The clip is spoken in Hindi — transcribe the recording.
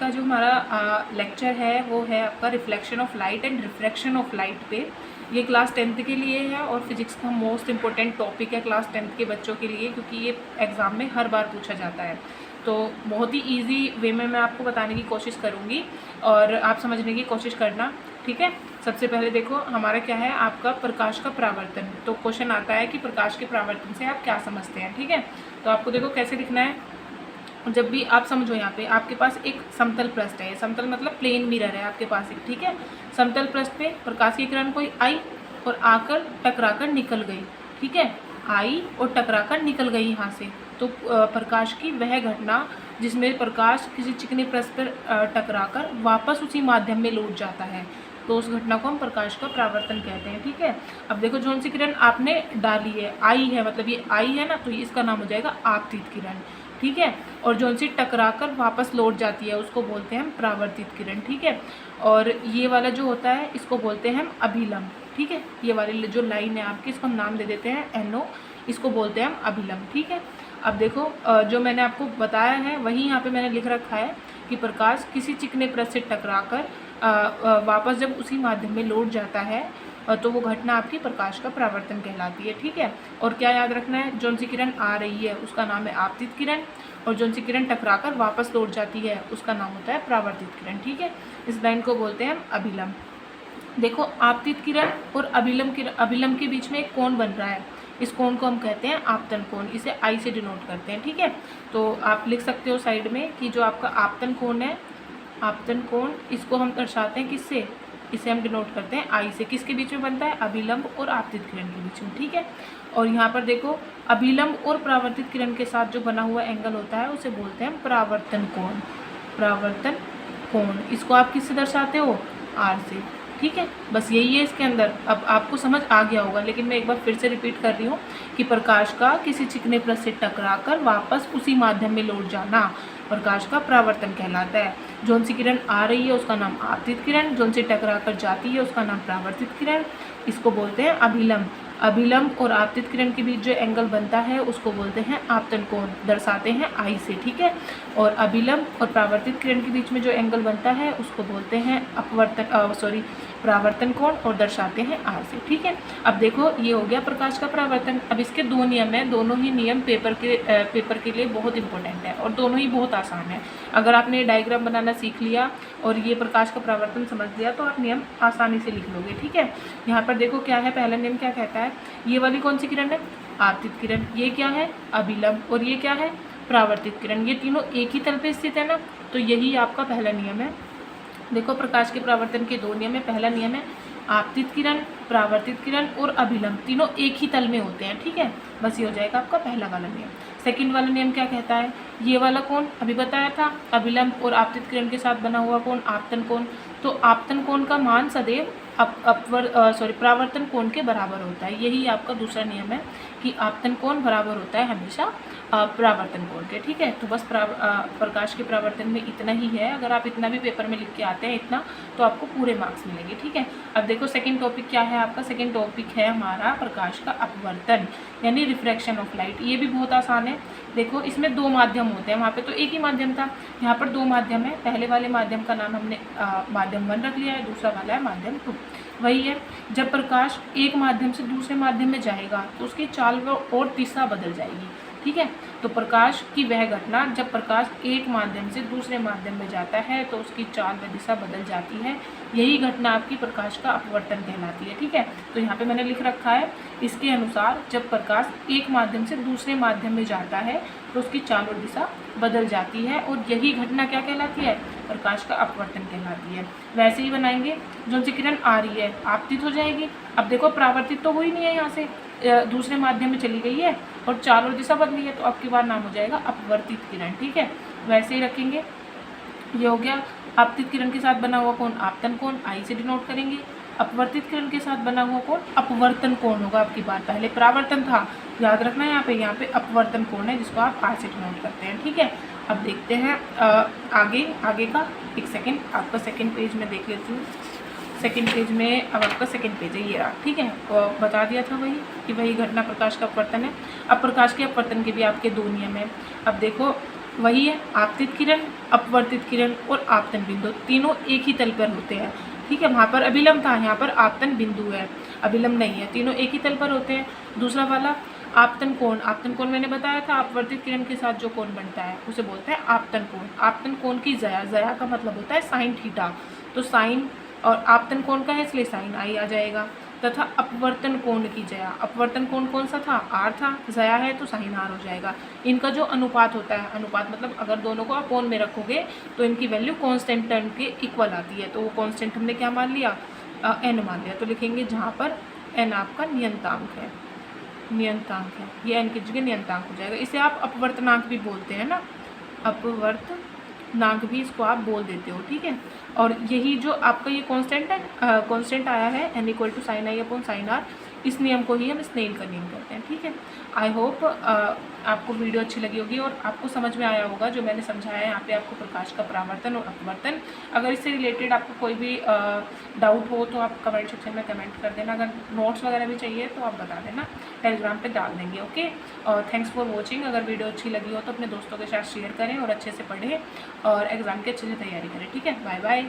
का जो हमारा लेक्चर है वो है आपका reflection of light and refraction of light पे। ये क्लास 10th के लिए है और फिजिक्स का मोस्ट इम्पोर्टेंट टॉपिक है क्लास 10th के बच्चों के लिए, क्योंकि ये एग्ज़ाम में हर बार पूछा जाता है। तो बहुत ही ईजी वे में मैं आपको बताने की कोशिश करूँगी और आप समझने की कोशिश करना, ठीक है। सबसे पहले देखो हमारा क्या है, आपका प्रकाश का परावर्तन। तो क्वेश्चन आता है कि प्रकाश के परावर्तन से आप क्या समझते हैं, ठीक है। तो आपको देखो कैसे लिखना है। जब भी आप समझो, यहाँ पे आपके पास एक समतल पृष्ठ है, समतल मतलब प्लेन मिरर है आपके पास एक, ठीक है। समतल पृष्ठ पे प्रकाश की किरण कोई आई और आकर टकराकर निकल गई, ठीक है। आई और टकराकर निकल गई यहाँ से, तो प्रकाश की वह घटना जिसमें प्रकाश किसी चिकने पृष्ठ पर टकराकर वापस उसी माध्यम में लौट जाता है, तो उस घटना को हम प्रकाश का परावर्तन कहते हैं, ठीक है। अब देखो जौन सी किरण आपने डाली है, आई है, मतलब ये आई है ना, तो इसका नाम हो जाएगा आपतित किरण, ठीक है। और जौन सी टकराकर वापस लौट जाती है उसको बोलते हैं हम परावर्तित किरण, ठीक है। और ये वाला जो होता है इसको बोलते हैं हम अभिलंब, ठीक है। ये वाली जो लाइन है आपकी, इसको हम नाम दे देते हैं NO, इसको बोलते हैं हम अभिलंब, ठीक है। अब देखो जो मैंने आपको बताया है वही यहाँ पे मैंने लिख रखा है कि प्रकाश किसी चिकने पृष्ठ से टकराकर वापस जब उसी माध्यम में लौट जाता है तो वो घटना आपकी प्रकाश का परावर्तन कहलाती है, ठीक है। और क्या याद रखना है, जौन सी किरण आ रही है उसका नाम है आपतित किरण, और जौन सी किरण टकराकर वापस लौट जाती है उसका नाम होता है परावर्तित किरण, ठीक है। इस लाइन को बोलते हैं हम अभिलंब। देखो आपतित किरण और अभिलंब के बीच में एक कोण बन रहा है, इस कोण को हम कहते हैं आपतन कोण, इसे I से डिनोट करते हैं, ठीक है। तो आप लिख सकते हो साइड में कि जो आपका आपतन कोण है, आपतन कोण, इसको हम दर्शाते हैं किससे, इसे हम डिनोट करते हैं I से। किसके बीच में बनता है, अभिलंब और आपतित किरण के बीच में, ठीक है। और यहाँ पर देखो अभिलंब और परावर्तित किरण के साथ जो बना हुआ एंगल होता है उसे बोलते हैं परावर्तन कोण, परावर्तन कोण। इसको आप किससे दर्शाते हो, R से, ठीक है। बस यही है इसके अंदर। अब आपको समझ आ गया होगा, लेकिन मैं एक बार फिर से रिपीट कर रही हूँ कि प्रकाश का किसी चिकने पृष्ठ से टकराकर वापस उसी माध्यम में लौट जाना प्रकाश का परावर्तन कहलाता है। जौन सी किरण आ रही है उसका नाम आपतित किरण, जौन सी टकराकर जाती है उसका नाम परावर्तित किरण, इसको बोलते हैं अभिलंब। अभिलंब और आपतित किरण के बीच जो एंगल बनता है उसको बोलते हैं आपतन कोण, दर्शाते हैं I से, ठीक है। और अभिलंब और परावर्तित किरण के बीच में जो एंगल बनता है उसको बोलते हैं परावर्तन कोण और दर्शाते हैं R से, ठीक है। अब देखो ये हो गया प्रकाश का परावर्तन। अब इसके दो नियम हैं, दोनों ही नियम पेपर के लिए बहुत इंपॉर्टेंट है और दोनों ही बहुत आसान है। अगर आपने डायग्राम बनाना सीख लिया और ये प्रकाश का परावर्तन समझ लिया तो आप नियम आसानी से लिख लोगे, ठीक है। यहाँ पर देखो क्या है, पहला नियम क्या कहता है, ये वाली कौन सी किरण है, आपतित किरण, ये क्या है, अभिलंब, और ये क्या है, परावर्तित किरण। ये तीनों एक ही तल पे स्थित है ना, तो यही आपका पहला नियम है। देखो प्रकाश के परावर्तन के दो नियम है। पहला नियम है आपतित किरण, परावर्तित किरण और अभिलंब तीनों एक ही तल में होते हैं, ठीक है। बस ये हो जाएगा आपका पहला वाला नियम। सेकंड वाला नियम क्या कहता है, ये वाला कोण अभी बताया था, अभिलंब और आपतित किरण के साथ बना हुआ कोण आपतन कोण, तो आपतन कोण का मान सदैव परावर्तन कोण के बराबर होता है। यही आपका दूसरा नियम है कि आपतन कोण बराबर होता है हमेशा परावर्तन कोण के, ठीक है। तो बस प्रकाश के परावर्तन में इतना ही है। अगर आप इतना भी पेपर में लिख के आते हैं इतना, तो आपको पूरे मार्क्स मिलेंगे, ठीक है। अब देखो सेकंड टॉपिक क्या है आपका, सेकंड टॉपिक है हमारा प्रकाश का अपवर्तन यानी रिफ्रैक्शन ऑफ लाइट। ये भी बहुत आसान है। देखो इसमें दो माध्यम होते हैं, वहाँ पे तो एक ही माध्यम था, यहाँ पर दो माध्यम है। पहले वाले माध्यम का नाम हमने माध्यम 1 रख लिया है, दूसरा वाला है माध्यम 2। वही है, जब प्रकाश एक माध्यम से दूसरे माध्यम में जाएगा तो उसकी चाल और दिशा बदल जाएगी, ठीक है। तो प्रकाश की वह घटना जब प्रकाश एक माध्यम से दूसरे माध्यम में जाता है तो उसकी चाल व दिशा बदल जाती है, यही घटना आपकी प्रकाश का अपवर्तन कहलाती है, ठीक है। तो यहाँ पे मैंने लिख रखा है, इसके अनुसार जब प्रकाश एक माध्यम से दूसरे माध्यम में जाता है तो उसकी चाल और दिशा बदल जाती है, और यही घटना क्या कहलाती है, प्रकाश का अपवर्तन कहलाती है। वैसे ही बनाएंगे, जो सी किरण आ रही है आपतित हो जाएगी। अब देखो परावर्तित तो हुई नहीं है, यहाँ से दूसरे माध्यम में चली गई है और चाल और दिशा बदली है, तो आपकी बार नाम हो जाएगा अपवर्तित किरण, ठीक है। वैसे ही रखेंगे, ये हो गया आपतित किरण के साथ बना हुआ कोण आपतन कोण, I से डिनोट करेंगे। अपवर्तित किरण के साथ बना हुआ कोण अपवर्तन कोण होगा आपकी बार। पहले परावर्तन था, याद रखना है यहाँ पे अपवर्तन कोण है जिसको आप R से डिनोट करते हैं, ठीक है। अब देखते हैं आगे का। एक सेकेंड, आपका सेकेंड पेज में देख लेती हूँ। सेकेंड पेज में अब आपका सेकेंड पेज है, ये रहा, ठीक है। तो बता दिया था वही कि वही घटना प्रकाश का अपवर्तन है। अब प्रकाश के अपवर्तन के भी आपके दो नियम है। अब देखो वही है आपतित किरण, अपवर्तित किरण और आपतन बिंदु, तीनों एक ही तल पर होते हैं। ठीक है, वहाँ पर अभिलंब था, यहाँ पर आपतन बिंदु है, अभिलंब नहीं है, तीनों एक ही तल पर होते हैं। दूसरा वाला आपतन कोण मैंने बताया था, अपवर्तित किरण के साथ जो कोण बनता है उसे बोलते हैं आपतन कोण। आपतन कोण की जया का मतलब होता है साइन थीटा, तो साइन और आपतन कोण का है इसलिए साइन आई आ जाएगा। तथा अपवर्तन कोण की जया, अपवर्तन कोण कौन सा था, आर था, जया है तो साइन आर हो जाएगा। इनका जो अनुपात होता है, अनुपात मतलब अगर दोनों को आप कोण में रखोगे तो इनकी वैल्यू कांस्टेंट टर्म के इक्वल आती है, तो वो कांस्टेंट हमने क्या मान लिया, एन मान लिया। तो लिखेंगे जहाँ पर एन आपका नियंतांक है, नियंतांक है, ये एन की जगह नियंतांक हो जाएगा। इसे आप अपवर्तनांक भी बोलते हैं ना, अपवर्तनांक भी इसको आप बोल देते हो। ठीक है, और यही जो आपका ये कांस्टेंट है, कांस्टेंट आया है n equal to sine i upon sine r, इस नियम को ही हम स्नेल का नियम कहते हैं। ठीक है, आई होप आपको वीडियो अच्छी लगी होगी और आपको समझ में आया होगा जो मैंने समझाया है यहाँ पे आपको प्रकाश का परावर्तन और अपवर्तन। अगर इससे रिलेटेड आपको कोई भी डाउट हो तो आप कमेंट सेक्शन में कमेंट कर देना, अगर नोट्स वगैरह भी चाहिए तो आप बता देना, टेलीग्राम पे डाल देंगे। ओके, और थैंक्स फॉर वॉचिंग। अगर वीडियो अच्छी लगी हो तो अपने दोस्तों के साथ शेयर करें और अच्छे से पढ़ें और एग्ज़ाम की अच्छे से तैयारी करें। ठीक है, बाय बाय।